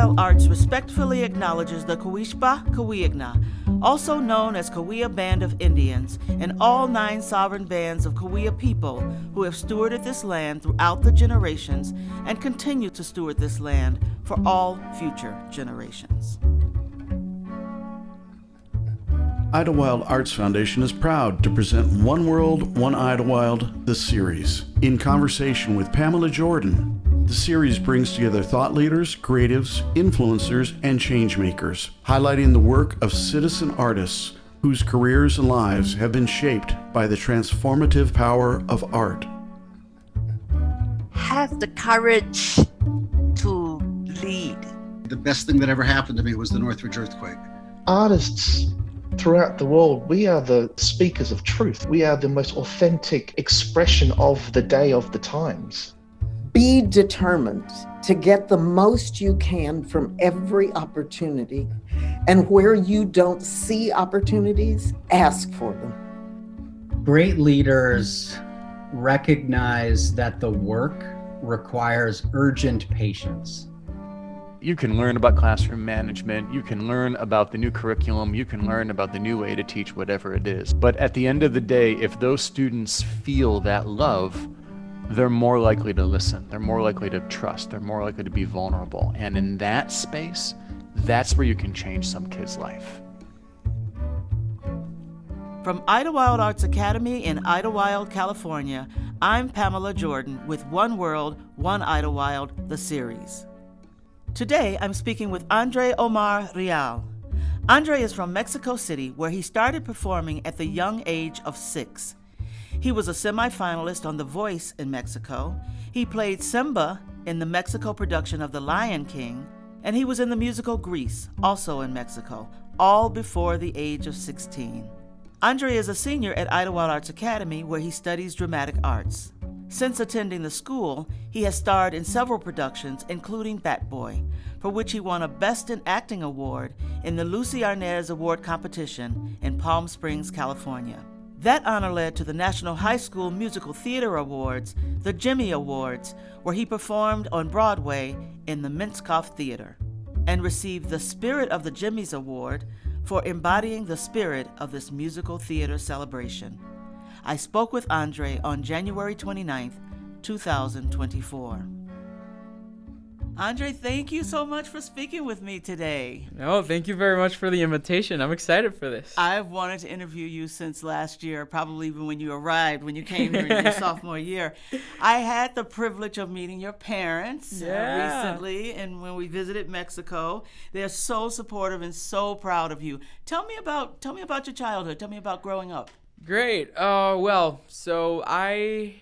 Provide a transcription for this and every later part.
Idyllwild Arts respectfully acknowledges the Kawishba Kawiagna, also known as Cahuilla Band of Indians, and all 9 sovereign bands of Cahuilla people who have stewarded this land throughout the generations and continue to steward this land for all future generations. Idyllwild Arts Foundation is proud to present One World, One Idyllwild, the series. In conversation with Pamela Jordan, the series brings together thought leaders, creatives, influencers, and changemakers, highlighting the work of citizen artists whose careers and lives have been shaped by the transformative power of art. Have the courage to lead. The best thing that ever happened to me was the Northridge earthquake. Artists throughout the world, we are the speakers of truth. We are the most authentic expression of the day, of the times. Be determined to get the most you can from every opportunity. And where you don't see opportunities, ask for them. Great leaders recognize that the work requires urgent patience. You can learn about classroom management, you can learn about the new curriculum, you can learn about the new way to teach whatever it is. But at the end of the day, if those students feel that love, they're more likely to listen, they're more likely to trust, they're more likely to be vulnerable. And in that space, that's where you can change some kid's life. From Idyllwild Arts Academy in Idyllwild, California, I'm Pamela Jordan with One World, One Idyllwild, the series. Today, I'm speaking with Omar Andre Real. Andre is from Mexico City, where he started performing at the young age of 6. He was a semifinalist on The Voice in Mexico. He played Simba in the Mexico production of The Lion King, and he was in the musical Grease, also in Mexico, all before the age of 16. Andre is a senior at Idyllwild Arts Academy, where he studies dramatic arts. Since attending the school, he has starred in several productions, including Bat Boy, for which he won a Best in Acting award in the Lucy Arnaz Award competition in Palm Springs, California. That honor led to the National High School Musical Theater Awards, the Jimmy Awards, where he performed on Broadway in the Minskoff Theater, and received the Spirit of the Jimmys Award for embodying the spirit of this musical theater celebration. I spoke with Andre on January 29th, 2024. Andre, thank you so much for speaking with me today. No, thank you very much for the invitation. I'm excited for this. I've wanted to interview you since last year, probably even when you arrived, when you came here in your sophomore year. I had the privilege of meeting your parents recently, and when we visited Mexico. They're so supportive and so proud of you. Tell me about your childhood. Tell me about growing up. Great. So I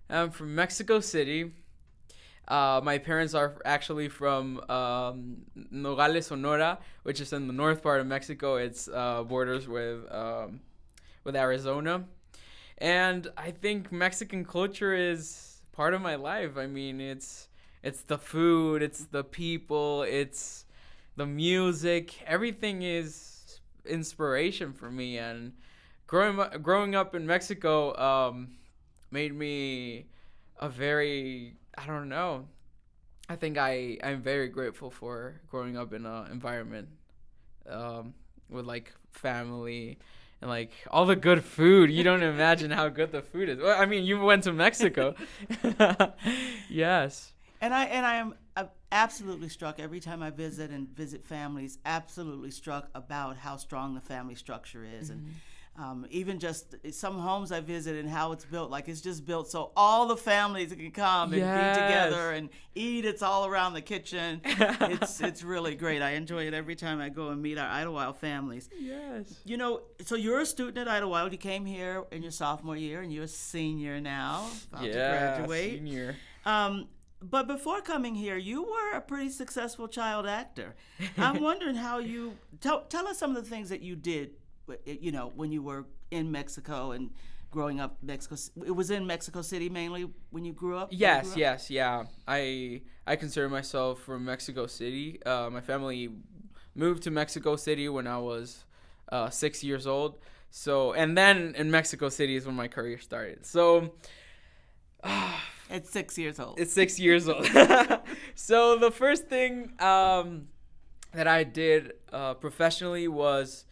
am from Mexico City. My parents are actually from Nogales, Sonora, which is in the north part of Mexico. It's borders with Arizona. And I think Mexican culture is part of my life. I mean, it's the food, it's the people, it's the music. Everything is inspiration for me, and growing up in Mexico made me a very, I don't know, I think I'm very grateful for growing up in an environment with like family and like all the good food. You don't imagine how good the food is. Well, I mean, you went to Mexico. Yes. And I am absolutely struck every time I visit families, absolutely struck about how strong the family structure is. Mm-hmm. And even just some homes I visit and how it's built, like it's just built so all the families can come and be together and eat. It's all around the kitchen. It's really great. I enjoy it every time I go and meet our Idyllwild families. Yes. You know, so you're a student at Idyllwild. You came here in your sophomore year, and you're a senior now, about to graduate. Senior. But before coming here, you were a pretty successful child actor. I'm wondering how you tell us some of the things that you did. You know, when you were in Mexico and growing up, it was in Mexico City mainly when you grew up? Yes. I consider myself from Mexico City. My family moved to Mexico City when I was 6 years old. So, and then in Mexico City is when my career started. So, At 6 years old. It's 6 years old. So the first thing that I did professionally was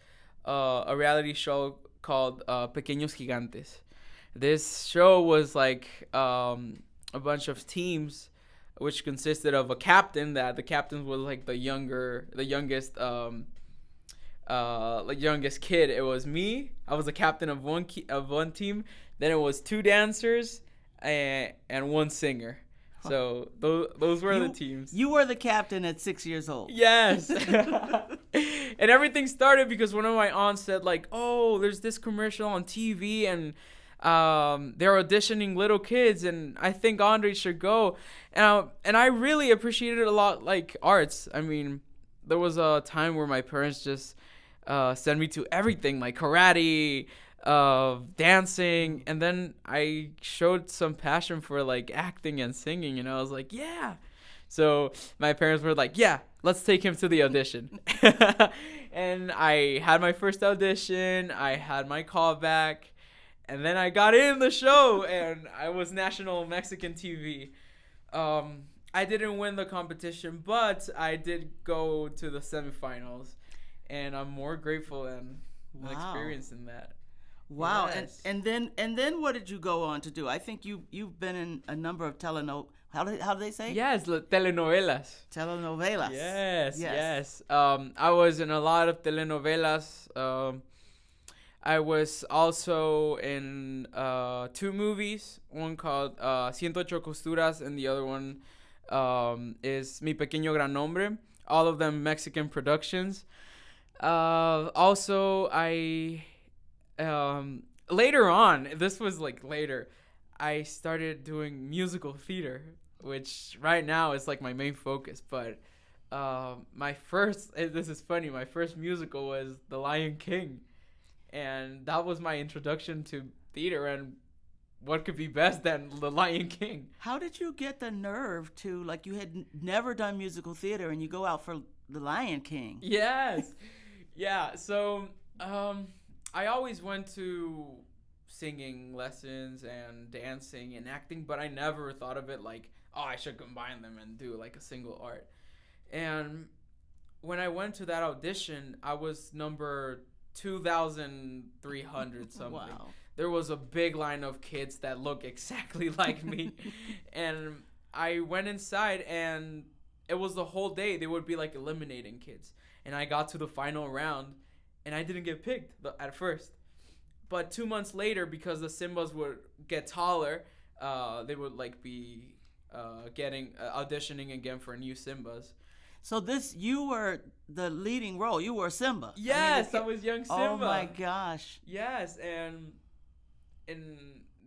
a reality show called Pequeños Gigantes. This show was like a bunch of teams, which consisted of a captain. That the captain was like the youngest kid. It was me. I was the captain of one team. Then it was 2 dancers and 1 singer. So those were the teams. You were the captain at 6 years old. Yes. And everything started because one of my aunts said like, oh, there's this commercial on TV and they're auditioning little kids and I think Andre should go. And I really appreciated a lot like arts. I mean, there was a time where my parents just sent me to everything like karate, dancing, and then I showed some passion for like acting and singing, and I was like, yeah. So my parents were like, yeah, let's take him to the audition. And I had my first audition, I had my callback, and then I got in the show, and I was national Mexican TV. I didn't win the competition, but I did go to the semifinals, and I'm more grateful and experienced in that. Wow. Yes. And then what did you go on to do? I think you've been in a number of how do they say? Yes, telenovelas. Telenovelas. Yes. I was in a lot of telenovelas. I was also in 2 movies. One called 108 Costuras, and the other one is Mi Pequeño Gran Nombre. All of them Mexican productions. Also, I later on, this was like later, I started doing musical theater, which right now is like my main focus. But this is funny, my first musical was The Lion King, and that was my introduction to theater, and what could be best than The Lion King? How did you get the nerve to, like, you had never done musical theater and you go out for The Lion King? Yes. Yeah, so I always went to singing lessons and dancing and acting, but I never thought of it like, oh, I should combine them and do like a single art. And when I went to that audition, I was number 2,300 something. Wow. There was a big line of kids that look exactly like me. And I went inside, and it was the whole day. They would be like eliminating kids. And I got to the final round, and I didn't get picked at first. But 2 months later, because the Simbas would get taller, they would like be auditioning again for new Simbas. So you were the leading role. You were Simba. Yes, I was young Simba. Oh my gosh. Yes, and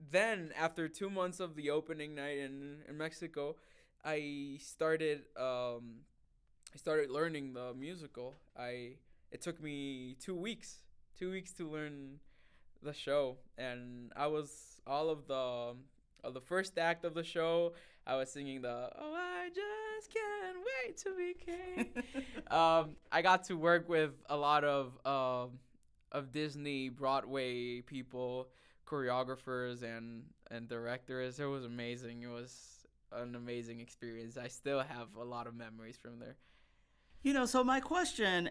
then after 2 months of the opening night in Mexico, I started learning the musical. It took me 2 weeks to learn the show, and I was all of the first act of the show. I was singing the "Oh, I just can't wait to be king." I got to work with a lot of Disney Broadway people, choreographers and directors. It was amazing. It was an amazing experience. I still have a lot of memories from there. So my question,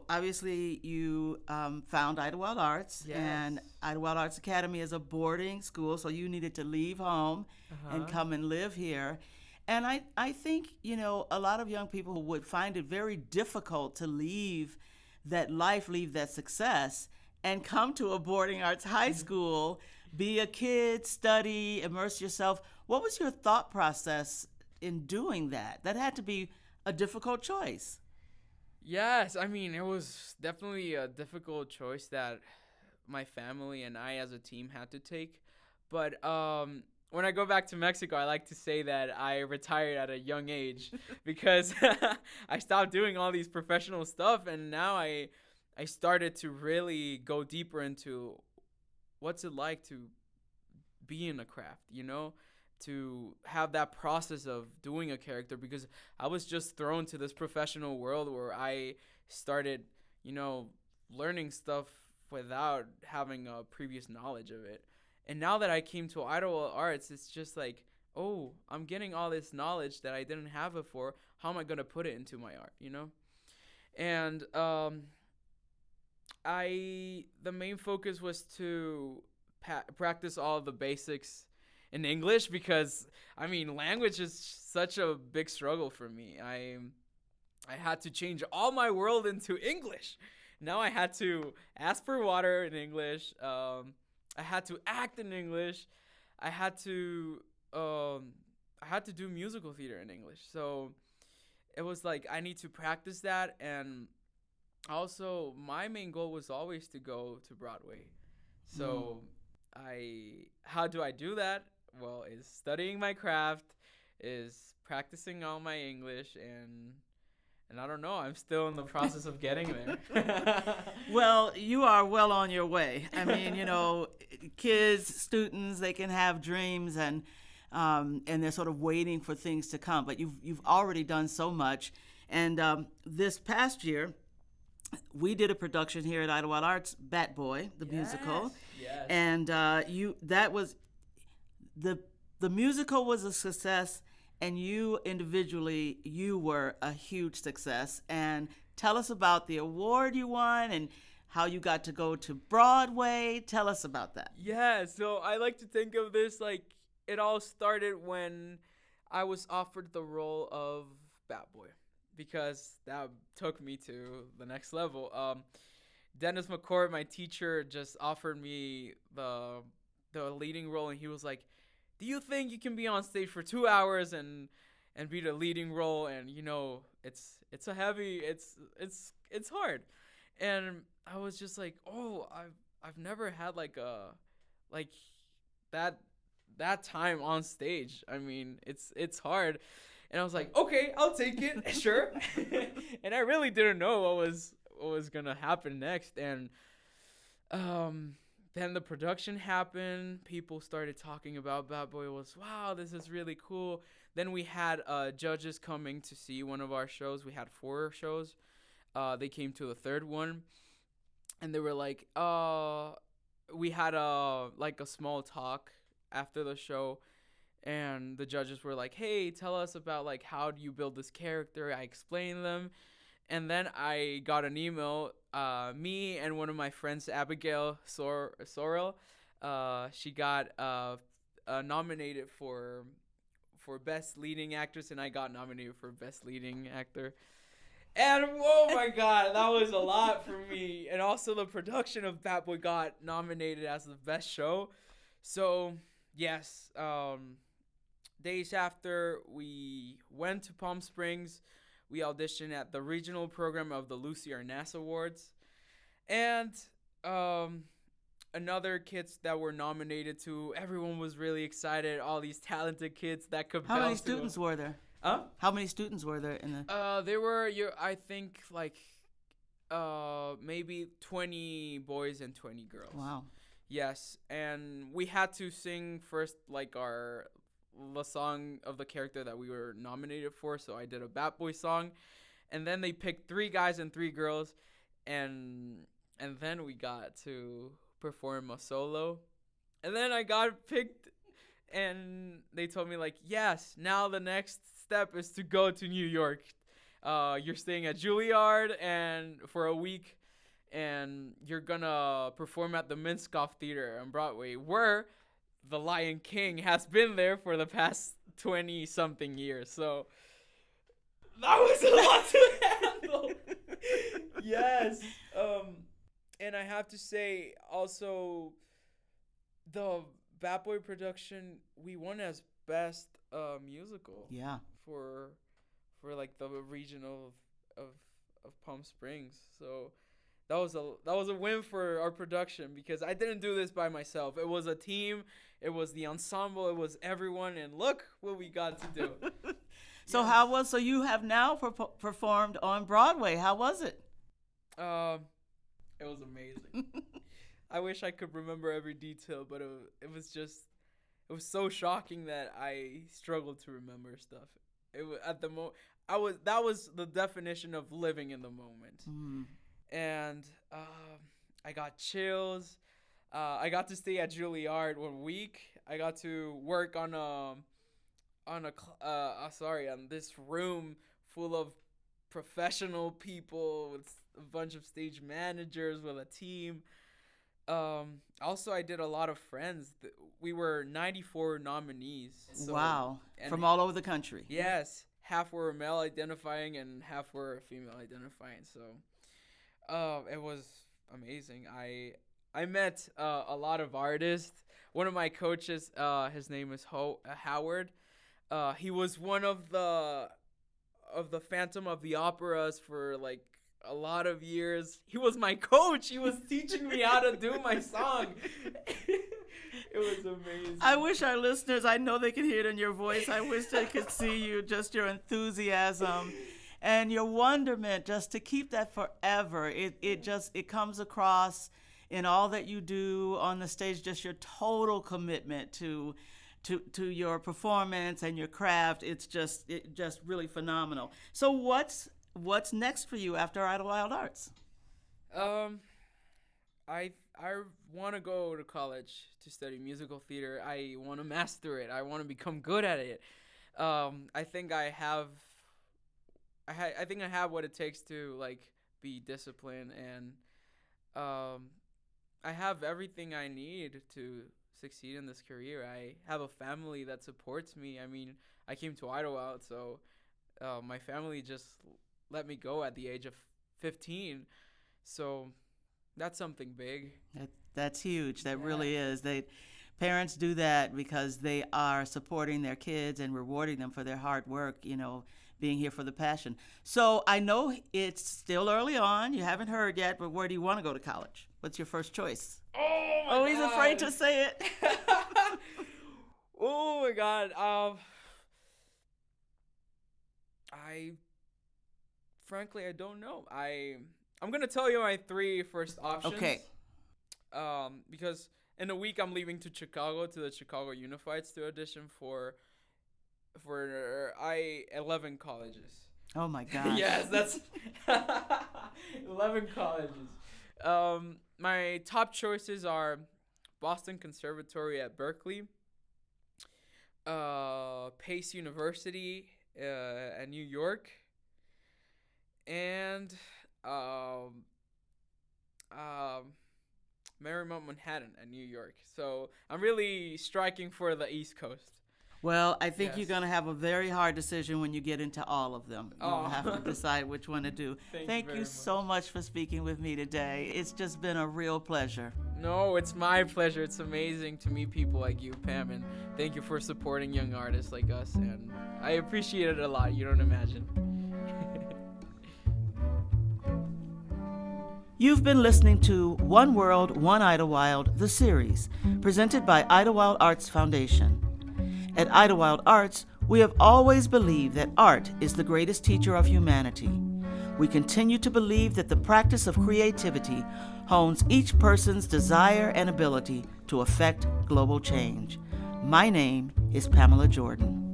obviously you found Idyllwild Arts, Yes. and Idyllwild Arts Academy is a boarding school, so you needed to leave home and come and live here. And I think, a lot of young people would find it very difficult to leave that life, leave that success, and come to a boarding arts high school, be a kid, study, immerse yourself. What was your thought process in doing that? That had to be a difficult choice. Yes, I mean, it was definitely a difficult choice that my family and I as a team had to take. But when I go back to Mexico, I like to say that I retired at a young age because I stopped doing all these professional stuff, and now I started to really go deeper into what's it like to be in a craft, to have that process of doing a character, because I was just thrown to this professional world where I started, learning stuff without having a previous knowledge of it. And now that I came to Idyllwild Arts, it's just like, oh, I'm getting all this knowledge that I didn't have before. How am I going to put it into my art, you know? And the main focus was to practice all the basics in English, because I mean, language is such a big struggle for me. I had to change all my world into English. Now I had to ask for water in English. I had to act in English. I had to do musical theater in English. So it was like I need to practice that. And also my main goal was always to go to Broadway. So how do I do that? Well, is studying my craft, is practicing all my English, and I don't know, I'm still in the process of getting there. Well, you are well on your way. I mean, you know, kids, students, they can have dreams and they're sort of waiting for things to come. But you've already done so much. And this past year, we did a production here at Idyllwild Arts, Bat Boy, the musical. Yes. And the musical was a success. And you individually, you were a huge success. And tell us about the award you won and how you got to go to Broadway. Tell us about that. Yeah, so I like to think of this like it all started when I was offered the role of Bat Boy, because that took me to the next level. Dennis McCord, my teacher, just offered me the leading role, and he was like, do you think you can be on stage for 2 hours and be the leading role? And you know, it's hard. And I was just like, oh, I've never had like that time on stage. I mean, it's hard. And I was like, okay, I'll take it, sure. And I really didn't know what was gonna happen next. And then the production happened. People started talking about Bad Boy. Wow, this is really cool. Then we had judges coming to see one of our shows. We had 4 shows. They came to the third one, and they were like, we had a small talk after the show, and the judges were like, hey, tell us about like how do you build this character. I explained them. And then I got an email, me and one of my friends, Abigail Sorrell, she got nominated for Best Leading Actress, and I got nominated for Best Leading Actor. And oh my God, that was a lot for me. And also the production of Bat Boy got nominated as the best show. So yes, days after, we went to Palm Springs. We auditioned at the regional program of the Lucy Arnaz Awards. And another kids that were nominated to, everyone was really excited. All these talented kids that could. How many students were there? Huh? How many students were there in the? There were, I think, like maybe 20 boys and 20 girls. Wow. Yes, and we had to sing first like the song of the character that we were nominated for. So I did a Bat Boy song, and then they picked 3 guys and 3 girls, and then we got to perform a solo, and then I got picked, and they told me like, yes, now the next step is to go to New York. You're staying at Juilliard and for a week, and you're gonna perform at the Minskoff Theater on Broadway, where the Lion King has been there for the past 20-something years. So that was a lot to handle. Yes. And I have to say also, the Bat Boy production, we won as best musical. Yeah. For like the regional of Palm Springs. So that was a win for our production, because I didn't do this by myself. It was a team. It was the ensemble. It was everyone. And look what we got to do. So yes. So you have now performed on Broadway. How was it? It was amazing. I wish I could remember every detail, but it was so shocking that I struggled to remember stuff. It was that was the definition of living in the moment. Mm. And I got chills. I got to stay at Juilliard 1 week. I got to work on on this room full of professional people with a bunch of stage managers with a team. Also, I did a lot of friends. We were 94 nominees. So, wow. From all over the country. Yes. Half were male identifying and half were female identifying. So it was amazing. I met a lot of artists. One of my coaches, his name is Howard. He was one of the Phantom of the Operas for like a lot of years. He was my coach. He was teaching me how to do my song. It was amazing. I wish our listeners, I know they can hear it in your voice. I wish they could see you, just your enthusiasm and your wonderment, just to keep that forever. It comes across in all that you do on the stage, just your total commitment to your performance and your craft. It's just really phenomenal. So what's next for you after Idyllwild Arts? I want to go to college to study musical theater. I want to master it. I want to become good at it. I think I have what it takes to like be disciplined, and I have everything I need to succeed in this career. I have a family that supports me. I mean, I came to Idyllwild, so my family just let me go at the age of 15. So that's something big. That's huge. That really is. Parents do that because they are supporting their kids and rewarding them for their hard work, being here for the passion. So I know it's still early on. You haven't heard yet, but where do you want to go to college? What's your first choice? Oh, he's afraid to say it. Oh, my God. Frankly, I don't know. I'm going to tell you my 3 first options. Okay. Because in a week I'm leaving to Chicago, to the Chicago Unifieds, to audition for 11 colleges. Oh my gosh. Yes, that's 11 colleges. My top choices are Boston Conservatory at Berkeley, Pace University at New York, and Marymount Manhattan at New York. So I'm really striking for the East Coast. Well, I think you're going to have a very hard decision when you get into all of them. You'll have to decide which one to do. Thank you so much for speaking with me today. It's just been a real pleasure. No, it's my pleasure. It's amazing to meet people like you, Pam, and thank you for supporting young artists like us. And I appreciate it a lot. You don't imagine. You've been listening to One World, One Idyllwild, the series, presented by Idyllwild Arts Foundation. At Idyllwild Arts, we have always believed that art is the greatest teacher of humanity. We continue to believe that the practice of creativity hones each person's desire and ability to affect global change. My name is Pamela Jordan.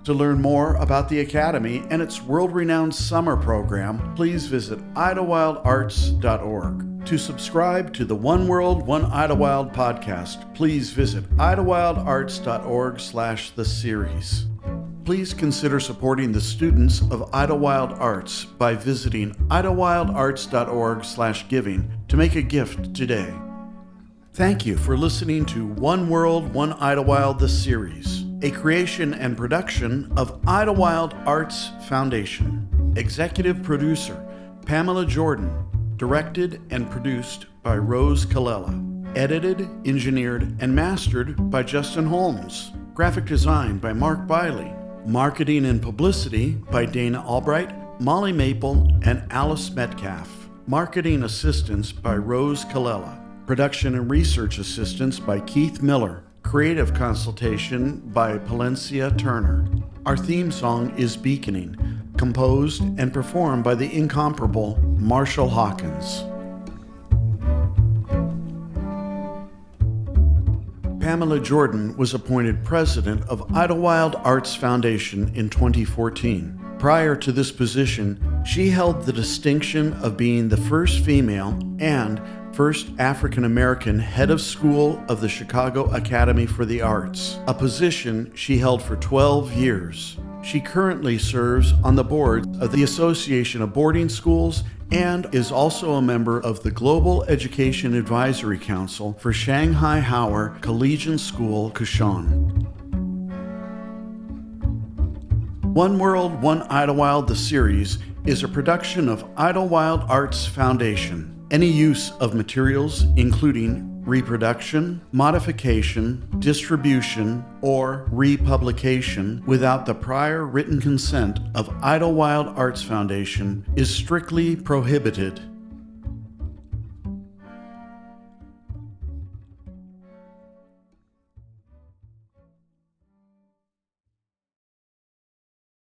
To learn more about the Academy and its world-renowned summer program, please visit idyllwildarts.org. To subscribe to the One World, One Idyllwild podcast, please visit idyllwildarts.org/the series. Please consider supporting the students of Idyllwild Arts by visiting idyllwildarts.org/giving to make a gift today. Thank you for listening to One World, One Idyllwild, the series, a creation and production of Idyllwild Arts Foundation. Executive producer, Pamela Jordan. Directed and produced by Rose Colella. Edited, engineered, and mastered by Justin Holmes. Graphic design by Mark Biley. Marketing and publicity by Dana Albright, Molly Maple, and Alice Metcalf. Marketing assistance by Rose Colella. Production and research assistance by Keith Miller. Creative consultation by Palencia Turner. Our theme song is Beaconing, composed and performed by the incomparable Marshall Hawkins. Pamela Jordan was appointed president of Idyllwild Arts Foundation in 2014. Prior to this position, she held the distinction of being the first female and first African American head of school of the Chicago Academy for the Arts, a position she held for 12 years. She currently serves on the board of the Association of Boarding Schools and is also a member of the Global Education Advisory Council for Shanghai Howard Collegiate School, Kushan. One World, One Idyllwild, the series, is a production of Idyllwild Arts Foundation. Any use of materials, including reproduction, modification, distribution, or republication without the prior written consent of Idyllwild Arts Foundation is strictly prohibited.